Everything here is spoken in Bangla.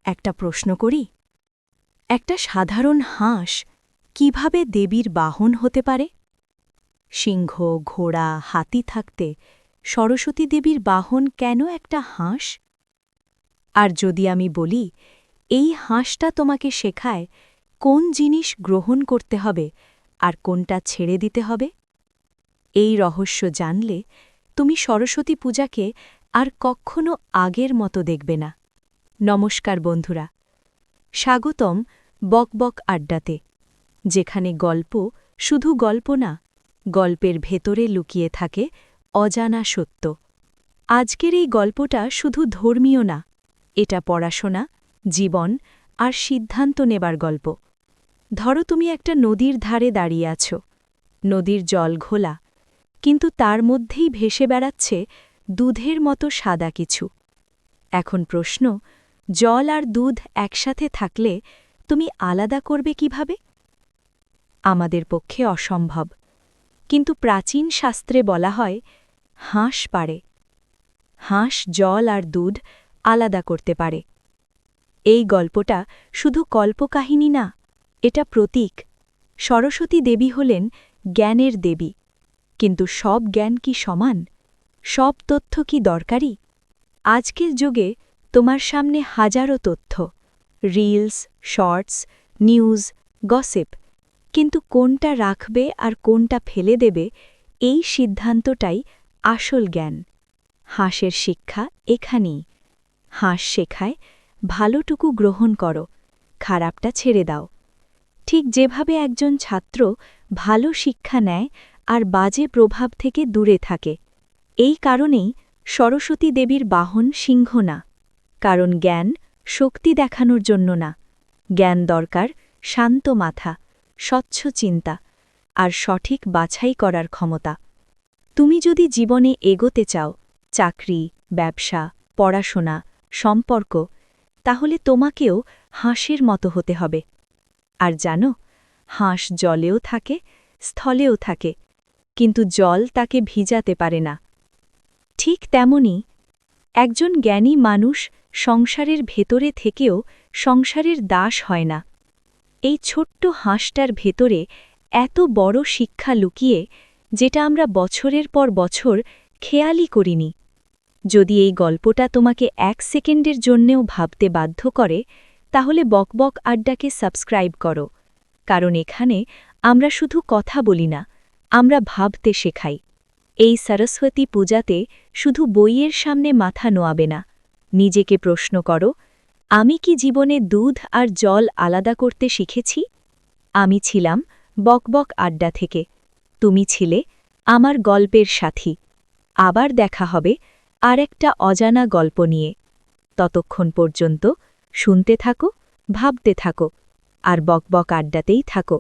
একটা প্রশ্ন করি। একটা সাধারণ হাঁস কিভাবে দেবীর বাহন হতে পারে? সিংহ, ঘোড়া, হাতি থাকতে সরস্বতী দেবীর বাহন কেন একটা হাঁস? আর যদি আমি বলি, এই হাঁসটা তোমাকে শেখায় কোন জিনিস গ্রহণ করতে হবে আর কোনটা ছেড়ে দিতে হবে? এই রহস্য জানলে তুমি সরস্বতী পূজাকে আর কখনো আগের মতো দেখবে না। নমস্কার বন্ধুরা, স্বাগতম বকবক আড্ডাতে, যেখানে গল্প শুধু গল্প না, গল্পের ভেতরে লুকিয়ে থাকে অজানা সত্য। আজকের এই গল্পটা শুধু ধর্মীয় না, এটা পড়াশোনা, জীবন আর সিদ্ধান্ত নেবার গল্প। ধরো তুমি একটা নদীর ধারে দাঁড়িয়ে আছো, নদীর জল ঘোলা, কিন্তু তার মধ্যেই ভেসে বেড়াচ্ছে দুধের মতো সাদা কিছু। এখন প্রশ্ন, জল আর দুধ একসাথে থাকলে তুমি আলাদা করবে কিভাবে? আমাদের পক্ষে অসম্ভব, কিন্তু প্রাচীন শাস্ত্রে বলা হয় হাঁস পারে। হাঁস জল আর দুধ আলাদা করতে পারে। এই গল্পটা শুধু কল্পকাহিনী না, এটা প্রতীক। সরস্বতী দেবী হলেন জ্ঞানের দেবী, কিন্তু সব জ্ঞান কি সমান? সব তথ্য কি দরকারি? আজকের যুগে তোমার সামনে হাজারো তথ্য, রিলস, শর্টস, নিউজ, গসিপ, কিন্তু কোনটা রাখবে আর কোনটা ফেলে দেবে, এই সিদ্ধান্তটাই আসল জ্ঞান। হাঁসের শিক্ষা এখানেই। হাঁস শেখায় ভালোটুকু গ্রহণ করো, খারাপটা ছেড়ে দাও। ঠিক যেভাবে একজন ছাত্র ভালো শিক্ষা নেয় আর বাজে প্রভাব থেকে দূরে থাকে। এই কারণেই সরস্বতী দেবীর বাহন সিংহ না, কারণ জ্ঞান শক্তি দেখানোর জন্য না। জ্ঞান দরকার শান্ত মাথা, স্বচ্ছ চিন্তা আর সঠিক বাছাই করার ক্ষমতা। তুমি যদি জীবনে এগোতে চাও, চাকরি, ব্যবসা, পড়াশোনা, সম্পর্ক, তাহলে তোমাকেও হাঁসের মতো হতে হবে। আর জানো, হাঁস জলেও থাকে, স্থলেও থাকে, কিন্তু জল তাকে ভিজাতে পারে না। ঠিক তেমনি একজন জ্ঞানী মানুষ সংসারের ভেতরে থেকেও সংসারের দাস হয় না। এই ছোট্ট হাঁসটার ভেতরে এত বড় শিক্ষা লুকিয়ে, যেটা আমরা বছরের পর বছর খেয়ালই করিনি। যদি এই গল্পটা তোমাকে 1 সেকেন্ডের জন্যেও ভাবতে বাধ্য করে, তাহলে বকবক আড্ডাকে সাবস্ক্রাইব করো, কারণ এখানে আমরা শুধু কথা বলি না, আমরা ভাবতে শেখাই। এই সরস্বতী পূজাতে শুধু বইয়ের সামনে মাথা নোয়াবে না, নিজেকে প্রশ্ন করো, আমি কি জীবনে দুধ আর জল আলাদা করতে শিখেছি? আমি ছিলাম বকবক আড্ডা থেকে, তুমি ছিলে আমার গল্পের সাথী। আবার দেখা হবে আর একটা অজানা গল্প নিয়ে। ততক্ষণ পর্যন্ত শুনতে থাকো, ভাবতে থাকো, আর বকবক আড্ডাতেই থাকো।